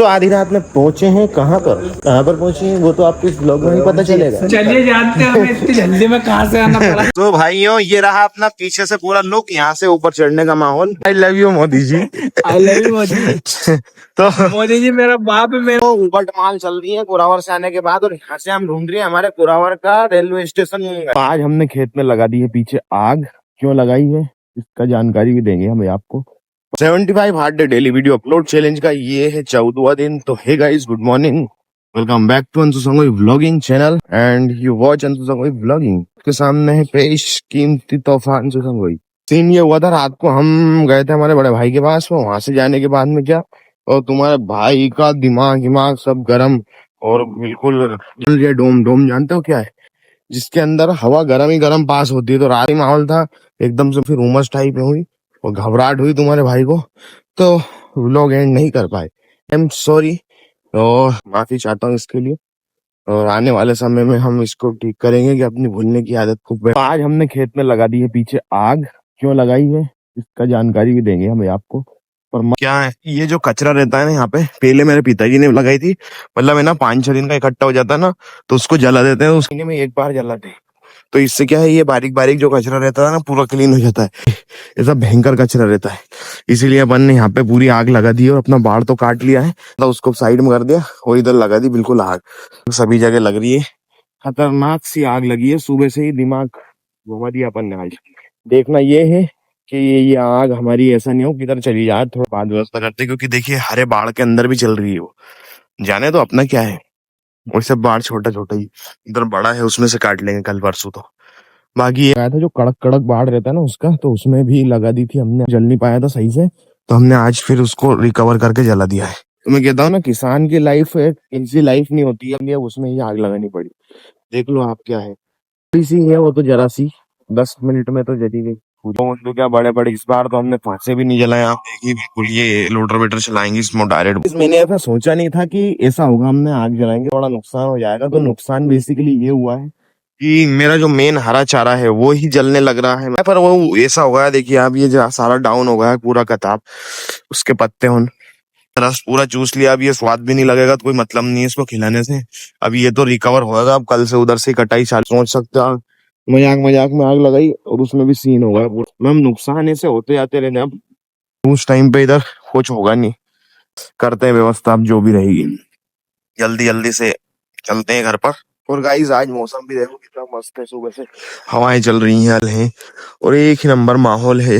आधी रात में पहुंचे हैं कहाँ पर पहुंचे हैं वो तो आपको इस ब्लॉग में ही पता चलेगा। चलिए जानते हैं हमें इतनी जल्दी में कहाँ से आना पड़ा। तो भाइयों ये रहा अपना पीछे से पूरा लुक, यहाँ से ऊपर चढ़ने का माहौल। I love you Modi ji. I love you Modi. तो मोदी जी मेरा बाप है। मेरा ऊपर माल चल रही है कुरावर से आने के बाद, और यहाँ से हम ढूंढ रहे हैं हमारे कुरावर का रेलवे स्टेशन। आज हमने खेत में लगा दी है पीछे आग। क्यों लगाई है इसका जानकारी भी देंगे हमें आपको। 75 hard day daily video upload challenge का ये है 14वां दिन। तो hey guys, good morning, welcome back to Anshu Sangoi vlogging channel and you watch Anshu Sangoi vlogging. के सामने है पेश कीमती तोहफा अंशु संगोई। सीन ये हुआ था, रात को हम गए थे हमारे बड़े भाई के पास। वहां से जाने के बाद में क्या, और तुम्हारे भाई का दिमाग सब गर्म और बिल्कुल ये डोम जानते हो क्या है, जिसके अंदर हवा गर्म ही गर्म पास होती है। तो रात ही माहौल था एकदम से, फिर उमस टाइप में हुई और घबराहट हुई तुम्हारे भाई को, तो व्लॉग एंड नहीं कर पाए। आई एम सॉरी, और माफी चाहता हूँ इसके लिए। और आने वाले समय में हम इसको ठीक करेंगे कि अपनी भूलने की आदत को। आज हमने खेत में लगा दी है पीछे आग। क्यों लगाई है इसका जानकारी भी देंगे हमें आपको। और क्या है ये जो कचरा रहता है ना यहाँ पे, पहले मेरे पिताजी ने लगाई थी। मतलब है ना 5-6 दिन का इकट्ठा हो जाता है ना, तो उसको जला देते हैं। उस महीने में एक बार जलाते हैं, तो इससे क्या है, ये बारीक बारीक जो कचरा रहता है ना पूरा क्लीन हो जाता है। ऐसा भयंकर कचरा रहता है, इसीलिए अपन ने यहाँ पे पूरी आग लगा दी और अपना बाड़ तो काट लिया है, तो उसको साइड में कर दिया और इधर लगा दी बिल्कुल आग। सभी जगह लग रही है, खतरनाक सी आग लगी है। सुबह से ही दिमाग घुमा दिया अपन ने आज। देखना ये है कि ये आग हमारी ऐसा नहीं हो किधर चली जाए, थोड़ा बाद व्यवस्था करते, क्योंकि देखिए हरे बाढ़ के अंदर भी चल रही है वो। जाने तो अपना क्या है, वैसे बाढ़ छोटा छोटा ही, इधर बड़ा है उसमें से काट लेंगे कल परसों। तो बाकी ये आया था जो कड़क कड़क बाढ़ रहता है ना उसका, तो उसमें भी लगा दी थी हमने, जल नहीं पाया था सही से, तो हमने आज फिर उसको रिकवर करके जला दिया है। तो मैं कहता हूँ ना, किसान की लाइफ एक इजी लाइफ नहीं होती है, उसमें ही आग लगानी पड़ी। देख लो आप क्या है, थोड़ी सी है वो तो, जरा सी 10 मिनट में तो जली गई। तो क्या बड़े बड़े, इस बार तो हमने फांसे भी नहीं जलाया, बिल्कुल ये लोटर वेटर चलाएंगे इसमें डायरेक्ट। मैंने ऐसा सोचा नहीं था कि ऐसा होगा, हमने आग जलाएंगे थोड़ा नुकसान हो जाएगा। तो नुकसान बेसिकली ये हुआ है कि मेरा जो मेन हरा चारा है वो ही जलने लग रहा है। पर वो ऐसा हो गया, देखिए आप, ये जो सारा डाउन हो गया है पूरा कताब, उसके पत्ते उन रस पूरा चूस लिया। अब ये स्वाद भी नहीं लगेगा, तो कोई मतलब नहीं है इसको खिलाने से। अब ये तो रिकवर होगा, अब कल से उधर से कटाई चालू। सोच सकते हो, मजाक मजाक में आग लगाई और उसमें भी सीन होगा पूरा। मैम नुकसान ऐसे होते जाते रहने, अब उस टाइम पे इधर कुछ होगा नहीं, करते हैं व्यवस्था अब जो भी रहेगी। जल्दी जल्दी से चलते हैं घर पर। और गाइस आज मौसम भी देखो कितना मस्त है, सुबह से हवाएं चल रही हैं और एक ही नंबर माहौल है।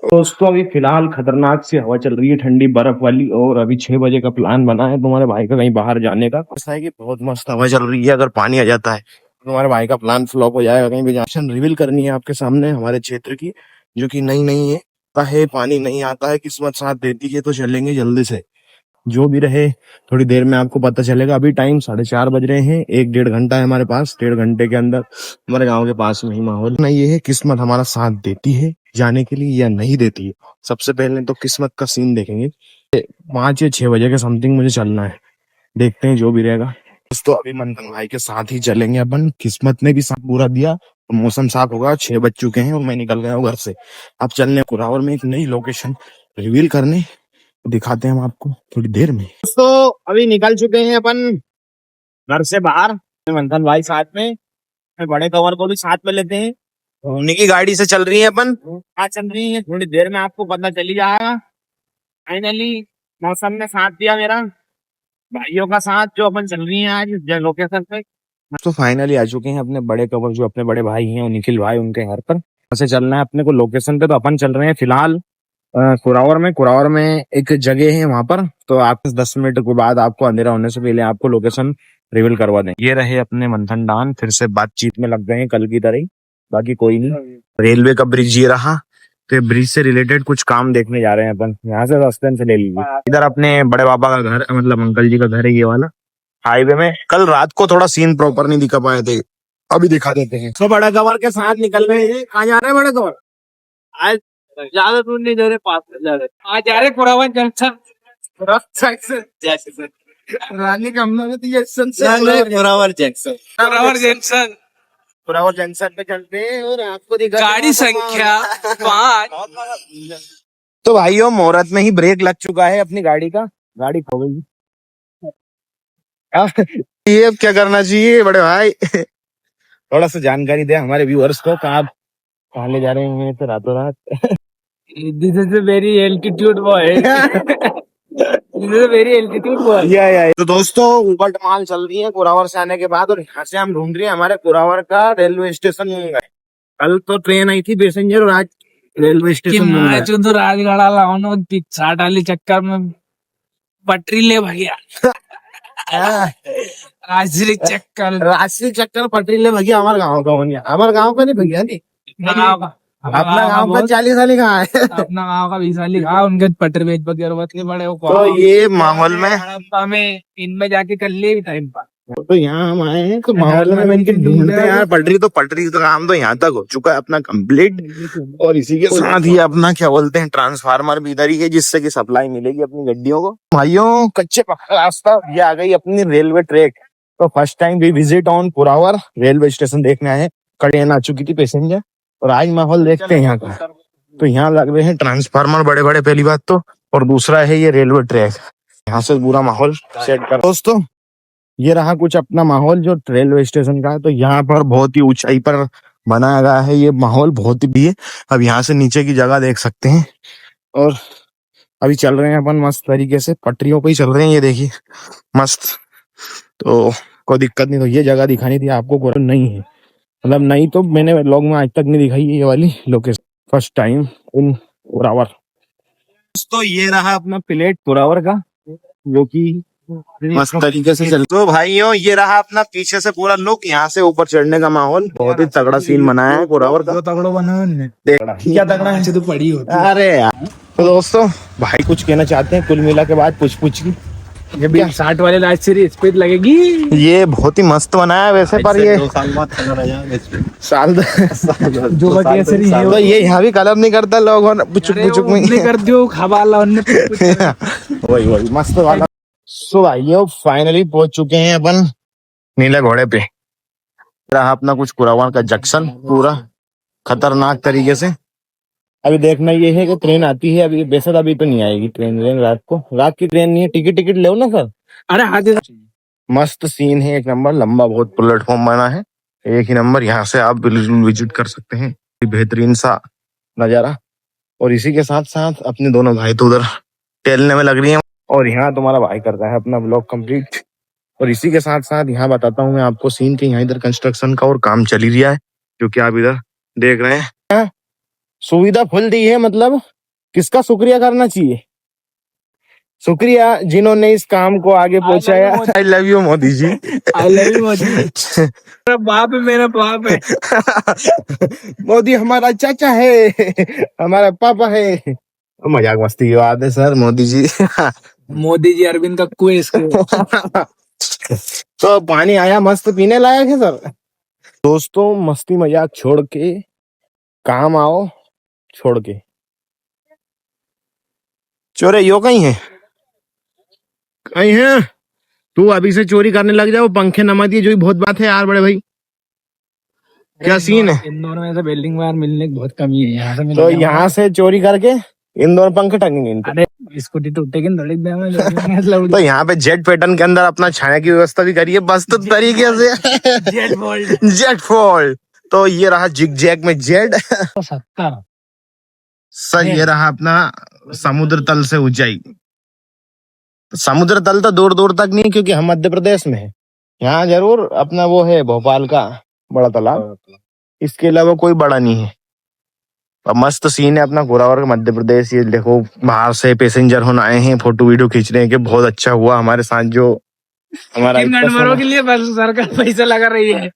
दोस्तों अभी फिलहाल खतरनाक सी हवा चल रही है, ठंडी बर्फ वाली। और अभी 6 बजे का प्लान बना है तुम्हारे भाई का कहीं बाहर जाने का। ऐसा है कि बहुत मस्त हवा चल रही है, अगर पानी आ जाता है तो तुम्हारे भाई का प्लान फ्लॉप हो जाएगा। कहीं भी जानकारी रिवील करनी है आपके सामने हमारे क्षेत्र की, जो कि नई नई है। पानी नहीं आता है, किस्मत साथ देती है तो चलेंगे जल्दी से। जो भी रहे थोड़ी देर में आपको पता चलेगा। अभी टाइम 4:30 बज रहे हैं, 1-1.5 घंटा है हमारे पास। 1.5 घंटे के अंदर हमारे गांव के पास में ही माहौल ना, ये है किस्मत हमारा साथ देती है जाने के लिए या नहीं देती है। सबसे पहले तो किस्मत का सीन देखेंगे। 5 या 6 बजे के समथिंग मुझे चलना है, देखते हैं जो भी रहेगा। तो अभी मंथन भाई के साथ ही चलेंगे अपन, किस्मत ने भी साथ पूरा दिया। तो मौसम साफ होगा, 6 बज चुके हैं और मैं निकल गया हूँ घर से। अब चलने कुरावर में एक नई लोकेशन रिवील करने, दिखाते हैं हम आपको थोड़ी देर में। दोस्तों अभी निकल चुके हैं अपन घर से बाहर, मंथन भाई साथ में, बड़े कवर को भी साथ में लेते हैं। तो उन्हीं की गाड़ी से चल रही है अपन, आज चल रही है, थोड़ी देर में आपको पता चली जाएगा। फाइनली मौसम ने साथ दिया मेरा, भाइयों का साथ, जो अपन चल रही है आज लोकेशन पे। तो फाइनली आ चुके हैं अपने बड़े कवर, जो अपने बड़े भाई हैं निखिल भाई, उनके घर पर। ऐसे चलना है अपने को लोकेशन पे। तो अपन चल रहे हैं फिलहाल कुरावर में एक जगह है वहां पर। तो आप 10 मिनट के बाद, आपको अंधेरा होने से पहले आपको लोकेशन रिवील करवा दें। ये रहे अपने मंथन डान, फिर से बातचीत में लग गए हैं कल की तरह ही, बाकी कोई नहीं। रेलवे का ब्रिज ये रहा, तो ब्रिज से रिलेटेड कुछ काम देखने जा रहे हैं अपन। यहाँ से रास्ते से ले लीजिए। इधर अपने बड़े पापा का घर, मतलब अंकल जी का घर है ये वाला, हाईवे में। कल रात को थोड़ा सीन प्रॉपर नहीं दिखा पाए थे, अभी दिखा देते हैं। तो बड़ा कवर के साथ निकल रहे हैं। कहाँ जा रहे हैं बड़े कवर? आज ज्यादा दूर नहीं जा रहे, पास जा रहे। आज जा रहे कुरावन जंक्शन, रानी कमला जंक्शन से कुरावर जंक्शन पे चलते हैं और आपको दिखा गाड़ी संख्या 5। तो भाइयों मुहूर्त में ही ब्रेक लग चुका है अपनी गाड़ी का, गाड़ी खो गई। ये अब क्या करना चाहिए बड़े भाई? थोड़ा सा जानकारी दे हमारे व्यूअर्स को, कहाँ ले जा रहे हैं तो रातों रात। This is a very altitude boy. This is a very altitude boy. या तो दोस्तों उबट माल चल रही है कुरावर से आने के बाद, और यहाँ से हम ढूंढ रहे हैं हमारे कुरावर का रेलवे स्टेशन मुंगा। कल तो ट्रेन आई थी पैसेंजर, और आज रेलवे कि स्टेशन मुंगा। मैं तो राजगढ़ा लाऊं पिछाड़ वाली चक्कर में पटरी ले भैया। राजश्री चक्कर राशि चक्कर पटरी ले भैया, हमारे गाँव का हो गया। हमारे गाँव का नहीं भैया, नहीं अपना गाँव का 40 साल कहाँ है। अपना गाँव का 20 वाली कहा उनके पटरी बेच जरूरत नहीं पड़े वो तो ये माहौल में हमें इनमें जाके कर लिए टाइम पास। तो यहाँ हम आए हैं तो माहौल में इनके ढूंढते हैं यार। पटरी तो काम तो यहाँ तक हो चुका है अपना कंप्लीट, और इसी के साथ ही अपना क्या बोलते हैं ट्रांसफार्मर भी इधर ही है, जिससे कि सप्लाई मिलेगी अपनी गड्डियों को। भाइयों कच्चे पक्का रास्ता, ये आ गई अपनी रेलवे ट्रैक। तो first time we visit on Kurawar railway station देखने आए। ट्रेन आ चुकी थी पैसेंजर, और आज माहौल देखते हैं यहाँ का। तो यहाँ लग रहे हैं ट्रांसफार्मर बड़े बड़े, पहली बात तो, और दूसरा है ये रेलवे ट्रैक। यहाँ से पूरा माहौल सेट कर। दोस्तों ये रहा कुछ अपना माहौल जो रेलवे स्टेशन का है। तो यहाँ पर बहुत ही ऊंचाई पर बनाया गया है ये माहौल, बहुत ही भी है। अब यहाँ से नीचे की जगह देख सकते हैं, और अभी चल रहे हैं अपन मस्त तरीके से, पटरियों पे ही चल रहे हैं, ये देखिए मस्त। तो कोई दिक्कत नहीं। तो ये जगह दिखानी थी आपको, कोई नहीं है, मतलब नहीं तो मैंने व्लॉग में आज तक नहीं दिखाई ये वाली location, first time in Kurawar. तो ये रहा अपना प्लेट कुरावर का, जो कि मस्त तरीके से चल। तो भाइयों ये रहा अपना पीछे से पूरा लुक, यहाँ से ऊपर चढ़ने का माहौल, बहुत ही तगड़ा सीन बनाया है कुरावर का। तगड़ो बना क्या तगड़ा है तो पड़ी होती। अरे यार। तो दोस्तों भाई कुछ कहना चाहते हैं कुल मिला के बाद पूछ की? ये भी 60 वाले राजश्री स्पीड लगेगी। ये बहुत ही मस्त बनाया है वैसे, पर ये 2 साल बाद कलर आ जाएगा साल जो केसरी है तो ये यहाँ भी कलर नहीं करता लोग, पुचुक पुचुक में कर दियो खबाला वही मस्त वाला। सो भाइयों फाइनली पहुंच चुके हैं अपन नीले घोड़े पे। रहा अपना कुछ कुरावर का जंक्शन, पूरा खतरनाक तरीके से। अभी देखना ये है कि ट्रेन आती है, अभी वैसे तो अभी तो नहीं आएगी ट्रेन रात को, रात की ट्रेन नहीं है। टिकट लो ना सर। अरे हाँ मस्त सीन है, एक नंबर, लंबा बहुत प्लेटफॉर्म बना है, एक ही नंबर। यहाँ से आप बिल्कुल विजिट कर सकते हैं, बेहतरीन सा नजारा। और इसी के साथ साथ अपने दोनों भाई तो उधर टहलने में लग रही हैं, और यहाँ तुम्हारा भाई करता है अपना ब्लॉग कंप्लीट। और इसी के साथ साथ यहाँ बताता हूँ मैं आपको सीन कि यहाँ इधर कंस्ट्रक्शन का और काम चल ही रहा है, जो कि आप इधर देख रहे हैं। सुविधा फुल दी है, मतलब किसका शुक्रिया करना चाहिए? शुक्रिया जिन्होंने इस काम को आगे पहुंचाया। I love you Modi ji. I love you Modi. मेरा बाप है, मेरा बाप है। मोदी हमारा चाचा है, हमारा पापा है। मजाक मस्ती की बात है सर, मोदी जी। मोदी जी अरविंद का क्वेस। तो पानी आया मस्त पीने लायक है सर। दोस्तों मस्ती मजाक छोड़ के काम आओ, छोड़ के चोरे यो कहीं है, कहीं है? तू अभी से चोरी करने लग जाओ, पंखे नमा दिए, जो भी बहुत बात है यार बड़े भाई। क्या सीन है? इंदौर में ऐसे बिल्डिंग वायर मिलने की बहुत कमी है, यहाँ से तो यहाँ से चोरी करके इंदौर पंखे टंगेंगे इनको। अरे स्कूटी टूटेगी तो यहाँ पे जेट पैटर्न के अंदर अपना छाया की व्यवस्था भी करिए मस्त तरीके से। Jet fault. तो ये रहा जिग जैग में जेड। 70 सर ये रहा अपना समुद्र तल से ऊंचाई। समुद्र तल तो दूर दूर तक नहीं, क्योंकि हम मध्य प्रदेश में है। यहाँ जरूर अपना वो है भोपाल का बड़ा तालाब, इसके अलावा कोई बड़ा नहीं है। अब मस्त सीन है अपना गोरावर का मध्य प्रदेश। ये देखो बाहर से पैसेंजर होने आए हैं, फोटो वीडियो खींच रहे हैं कि बहुत अच्छा हुआ हमारे साथ जो हमारा जानवरों के लिए बस सरकार पैसा लगा रही है।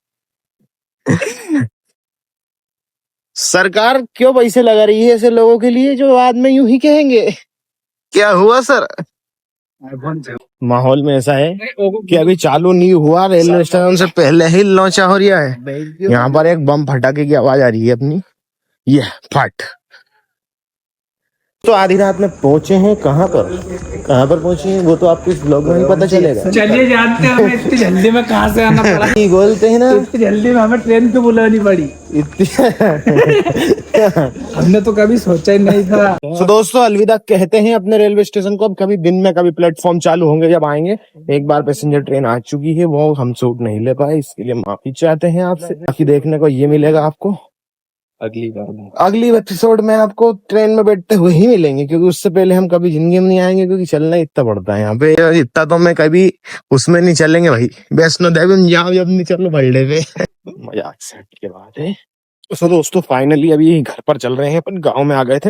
सरकार क्यों पैसे लगा रही है ऐसे लोगों के लिए जो बाद में यूं ही कहेंगे क्या हुआ सर। माहौल में ऐसा है कि अभी चालू नहीं हुआ, रेलवे स्टेशन से पहले ही लॉन्च हो रहा है। यहाँ पर एक बम फटाके की आवाज आ रही है अपनी, ये फट। तो आधी रात में पहुंचे हैं कहाँ पर पहुंचे हैं वो तो आपको इस ब्लॉग में ही पता चलेगा। चलिए जानते हैं हमें इतनी जल्दी में कहाँ से आना पड़ा। नहीं बोलते हैं ना इतनी जल्दी में हमें ट्रेन क्यों बुलानी पड़ी। इतनी हमने तो कभी सोचा ही नहीं था। तो दोस्तों अलविदा कहते हैं अपने रेलवे स्टेशन को। अब कभी दिन में कभी प्लेटफॉर्म चालू होंगे जब आएंगे। एक बार पैसेंजर ट्रेन आ चुकी है, वो हम शूट नहीं ले पाए, इसके लिए माफी चाहते हैं आपसे। बाकी देखने को ये मिलेगा आपको अगली एपिसोड में, आपको ट्रेन में बैठते हुए ही मिलेंगे, क्योंकि उससे पहले हम कभी जिंदगी में नहीं आएंगे, क्योंकि चलना इतना पड़ता है यहाँ पे। इतना तो मैं कभी उसमें नहीं चलेंगे भाई, वैष्णो देवी में जाओ जब नहीं चलो बल्ले पे। मजाक सेट के बात है। तो दोस्तों फाइनली अभी घर पर चल रहे हैं, अपन गाँव में आ गए थे,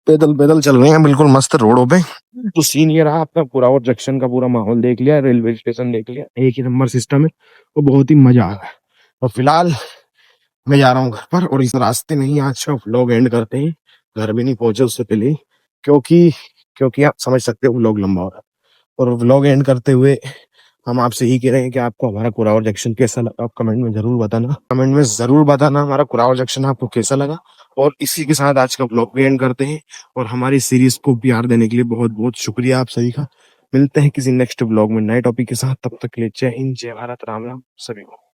पैदल पैदल चल रहे हैं बिल्कुल मस्त रोडों पे। तो सीन ये रहा, अपना पुरावर जंक्शन का पूरा माहौल देख लिया, रेलवे स्टेशन देख लिया, एक ही नंबर सिस्टम है, वो बहुत ही मजा आ गया। और फिलहाल मैं जा रहा हूँ घर पर, और इस रास्ते में ही आज का व्लॉग एंड करते हैं। घर भी नहीं पहुंचे उससे पहले ही, क्योंकि आप समझ सकते हो व्लॉग लंबा हो रहा है। और व्लॉग एंड करते हुए हम आपसे ही कह रहे हैं कि आपको हमारा कुरावर जंक्शन कैसा लगा, आप कमेंट में जरूर बताना हमारा कुरावर जंक्शन आपको कैसा लगा। और इसी के साथ आज का व्लॉग भी एंड करते हैं, और हमारी सीरीज को प्यार देने के लिए बहुत बहुत शुक्रिया आप सभी का। मिलते हैं किसी नेक्स्ट व्लॉग में नए टॉपिक के साथ, तब तक के लिए जय हिंद, जय भारत, राम राम सभी को।